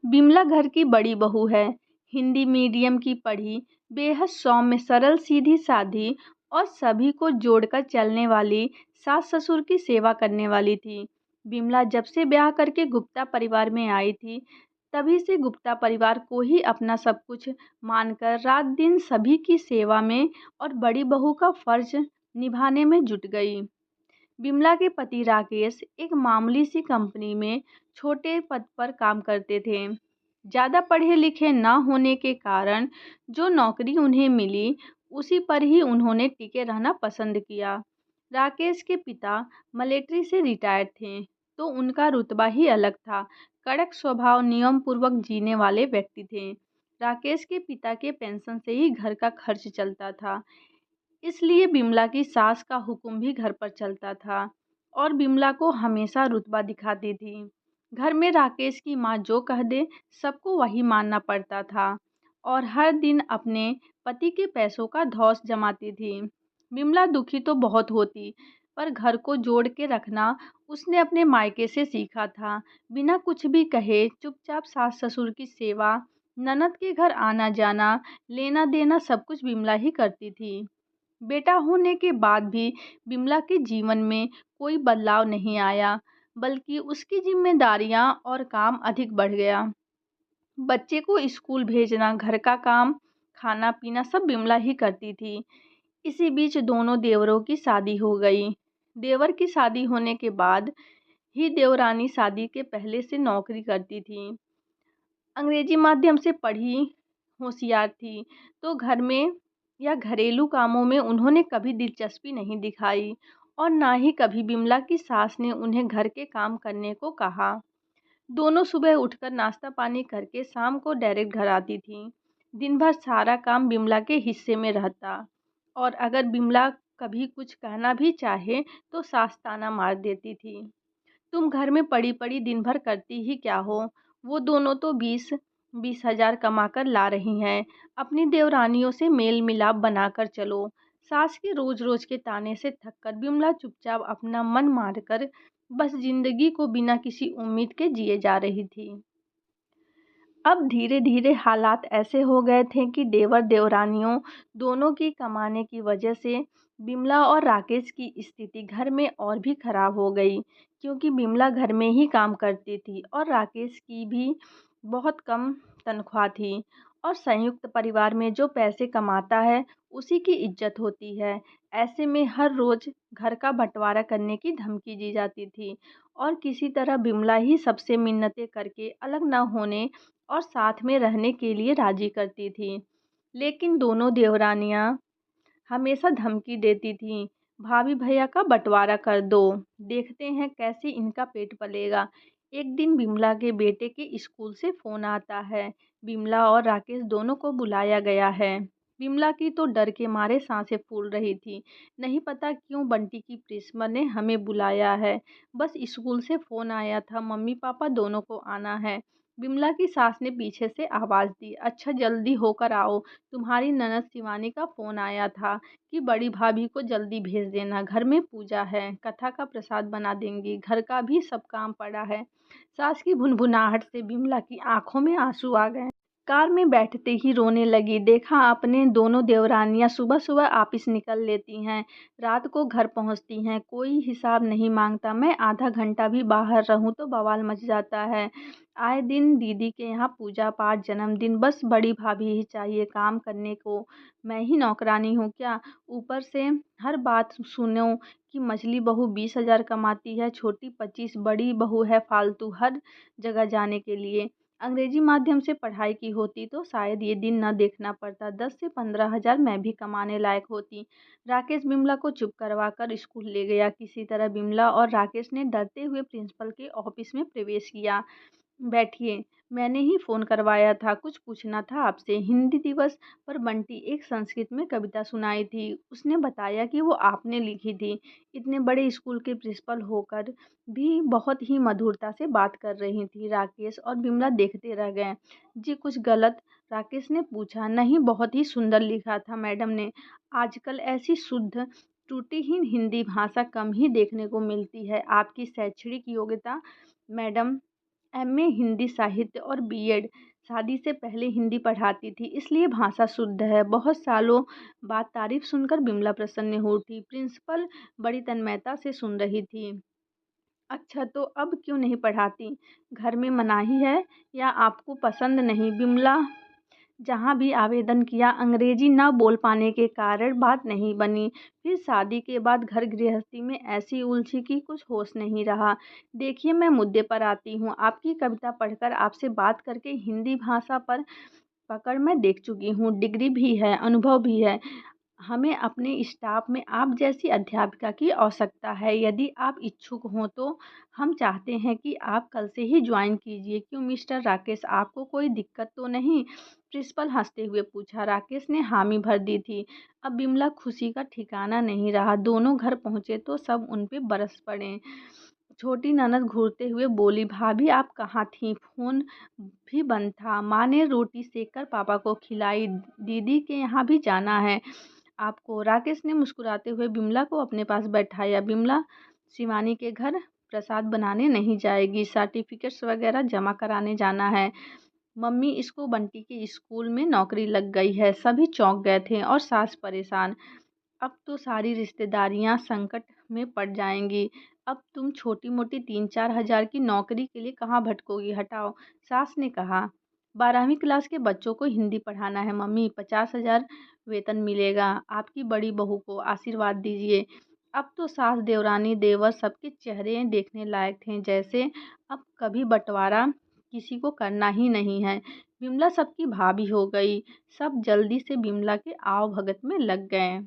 बिमला घर की बड़ी बहू है। हिंदी मीडियम की पढ़ी, बेहद सौम्य, सरल, सीधी साधी और सभी को जोड़कर चलने वाली, सास ससुर की सेवा करने वाली थी। बिमला जब से ब्याह करके गुप्ता परिवार में आई थी, तभी से गुप्ता परिवार को ही अपना सब कुछ मानकर रात दिन सभी की सेवा में और बड़ी बहू का फर्ज निभाने में जुट गई। बिमला के पति राकेश एक मामूली सी कंपनी में छोटे पद पर काम करते थे। ज़्यादा पढ़े लिखे न होने के कारण जो नौकरी उन्हें मिली, उसी पर ही उन्होंने टिके रहना पसंद किया। राकेश के पिता मिलिट्री से रिटायर्ड थे, तो उनका रुतबा ही अलग था। कड़क स्वभाव, नियम पूर्वक जीने वाले व्यक्ति थे। राकेश के पिता के पेंशन से ही घर का खर्च चलता था, इसलिए बिमला की सास का हुक्म भी घर पर चलता था और बिमला को हमेशा रुतबा दिखाती थी। घर में राकेश की माँ जो कह दे, सबको वही मानना पड़ता था और हर दिन अपने पति के पैसों का धौंस जमाती थी। बिमला दुखी तो बहुत होती, पर घर को जोड़ के रखना उसने अपने मायके से सीखा था। बिना कुछ भी कहे चुपचाप सास ससुर की सेवा, ननद के घर आना जाना, लेना देना सब कुछ बिमला ही करती थी। बेटा होने के बाद भी बिमला के जीवन में कोई बदलाव नहीं आया, बल्कि उसकी जिम्मेदारियां और काम अधिक बढ़ गया। बच्चे को स्कूल भेजना, घर का काम, खाना पीना सब बिमला ही करती थी। इसी बीच दोनों देवरों की शादी हो गई। देवर की शादी होने के बाद ही देवरानी शादी के पहले से नौकरी करती थी। अंग्रेजी माध्यम से पढ़ी, होशियार थी, तो घर में या घरेलू कामों में उन्होंने कभी दिलचस्पी नहीं दिखाई और ना ही कभी बिमला की सास ने उन्हें घर के काम करने को कहा। दोनों सुबह उठकर नाश्ता पानी करके शाम को डायरेक्ट घर आती थीं। दिन भर सारा काम बिमला के हिस्से में रहता और अगर बिमला कभी कुछ कहना भी चाहे तो सास ताना मार देती थी, तुम घर में पड़ी पड़ी दिन भर करती ही क्या हो। वो दोनों तो 20-20 हजार कमाकर ला रही हैं, अपनी देवरानियों से मेल मिलाप बनाकर चलो। सास के रोज रोज के ताने से थककर बिमला चुपचाप अपना मन मारकर बस जिंदगी को बिना किसी उम्मीद के जिए जा रही थी। अब धीरे धीरे हालात ऐसे हो गए थे कि देवर देवरानियों दोनों की कमाने की वजह से बिमला और राकेश की स्थिति घर में और भी खराब हो गई, क्योंकि बिमला घर में ही काम करती थी और राकेश की भी बहुत कम तनख्वाह थी और संयुक्त परिवार में जो पैसे कमाता है उसी की इज्जत होती है। ऐसे में हर रोज घर का बंटवारा करने की धमकी दी जाती थी और किसी तरह बिमला ही सबसे मिन्नतें करके अलग न होने और साथ में रहने के लिए राजी करती थी। लेकिन दोनों देवरानियां हमेशा धमकी देती थीं, भाभी भैया का बंटवारा कर दो, देखते हैं कैसे इनका पेट पलेगा। एक दिन बिमला के बेटे के स्कूल से फ़ोन आता है, बिमला और राकेश दोनों को बुलाया गया है। बिमला की तो डर के मारे सांसें फूल रही थी। नहीं पता क्यों बंटी की प्रिंसिपल ने हमें बुलाया है, बस स्कूल से फ़ोन आया था, मम्मी पापा दोनों को आना है। बिमला की सास ने पीछे से आवाज़ दी, अच्छा जल्दी होकर आओ, तुम्हारी ननद शिवानी का फ़ोन आया था कि बड़ी भाभी को जल्दी भेज देना, घर में पूजा है, कथा का प्रसाद बना देंगी, घर का भी सब काम पड़ा है। सास की भुनभुनाहट से बिमला की आंखों में आंसू आ गए। कार में बैठते ही रोने लगी। देखा आपने, दोनों देवरानियां सुबह सुबह ऑफिस निकल लेती हैं, रात को घर पहुंचती हैं, कोई हिसाब नहीं मांगता। मैं आधा घंटा भी बाहर रहूं तो बवाल मच जाता है। आए दिन दीदी के यहाँ पूजा पाठ, जन्मदिन, बस बड़ी भाभी ही चाहिए काम करने को। मैं ही नौकरानी हूँ क्या? ऊपर से हर बात सुनो कि मझली बहू 20 हजार कमाती है, छोटी 25, बड़ी बहू है फालतू हर जगह जाने के लिए। अंग्रेजी माध्यम से पढ़ाई की होती तो शायद ये दिन न देखना पड़ता, 10 से 15 हजार मैं भी कमाने लायक होती। राकेश बिमला को चुप करवा कर स्कूल ले गया। किसी तरह बिमला और राकेश ने डरते हुए प्रिंसिपल के ऑफिस में प्रवेश किया। बैठिए, मैंने ही फ़ोन करवाया था, कुछ पूछना था आपसे। हिंदी दिवस पर बंटी एक संस्कृत में कविता सुनाई थी, उसने बताया कि वो आपने लिखी थी। इतने बड़े स्कूल के प्रिंसिपल होकर भी बहुत ही मधुरता से बात कर रही थी। राकेश और बिमला देखते रह गए। जी कुछ गलत? राकेश ने पूछा। नहीं, बहुत ही सुंदर लिखा था मैडम ने। आजकल ऐसी शुद्ध त्रुटिहीन हिंदी भाषा कम ही देखने को मिलती है। आपकी शैक्षणिक योग्यता मैडम एमए हिंदी साहित्य और बीएड। शादी से पहले हिंदी पढ़ाती थी, इसलिए भाषा शुद्ध है। बहुत सालों बाद तारीफ सुनकर बिमला प्रसन्न हो उठी। प्रिंसिपल बड़ी तन्मयता से सुन रही थी। अच्छा, तो अब क्यों नहीं पढ़ाती? घर में मनाही है या आपको पसंद नहीं? बिमला जहाँ भी आवेदन किया, अंग्रेजी न बोल पाने के कारण बात नहीं बनी। फिर शादी के बाद घर गृहस्थी में ऐसी उलझी कि कुछ होश नहीं रहा। देखिए, मैं मुद्दे पर आती हूँ। आपकी कविता पढ़कर, आपसे बात करके हिंदी भाषा पर पकड़ मैं देख चुकी हूँ। डिग्री भी है, अनुभव भी है। हमें अपने स्टाफ में आप जैसी अध्यापिका की आवश्यकता है। यदि आप इच्छुक हों तो हम चाहते हैं कि आप कल से ही ज्वाइन कीजिए। क्यों मिस्टर राकेश, आपको कोई दिक्कत तो नहीं? प्रिंसिपल हंसते हुए पूछा। राकेश ने हामी भर दी थी। अब बिमला खुशी का ठिकाना नहीं रहा। दोनों घर पहुंचे तो सब उन पे बरस पड़े। छोटी ननद घूरते हुए बोली, भाभी आप कहाँ थीं? फोन भी बंद था। माँ ने रोटी सेक कर पापा को खिलाई। दीदी के यहाँ भी जाना है आपको। राकेश ने मुस्कुराते हुए बिमला को अपने पास बैठाया। बिमला शिवानी के घर प्रसाद बनाने नहीं जाएगी, सर्टिफिकेट्स वगैरह जमा कराने जाना है। मम्मी, इसको बंटी के स्कूल में नौकरी लग गई है। सभी चौंक गए थे और सास परेशान। अब तो सारी रिश्तेदारियां संकट में पड़ जाएंगी। अब तुम छोटी मोटी 3-4 हज़ार की नौकरी के लिए कहाँ भटकोगी? हटाओ, सास ने कहा। 12वीं क्लास के बच्चों को हिंदी पढ़ाना है मम्मी, 50,000 वेतन मिलेगा। आपकी बड़ी बहू को आशीर्वाद दीजिए। अब तो सास, देवरानी, देवर सबके चेहरे देखने लायक थे, जैसे अब कभी बंटवारा किसी को करना ही नहीं है। बिमला सबकी भाभी हो गई। सब जल्दी से बिमला के आव भगत में लग गए।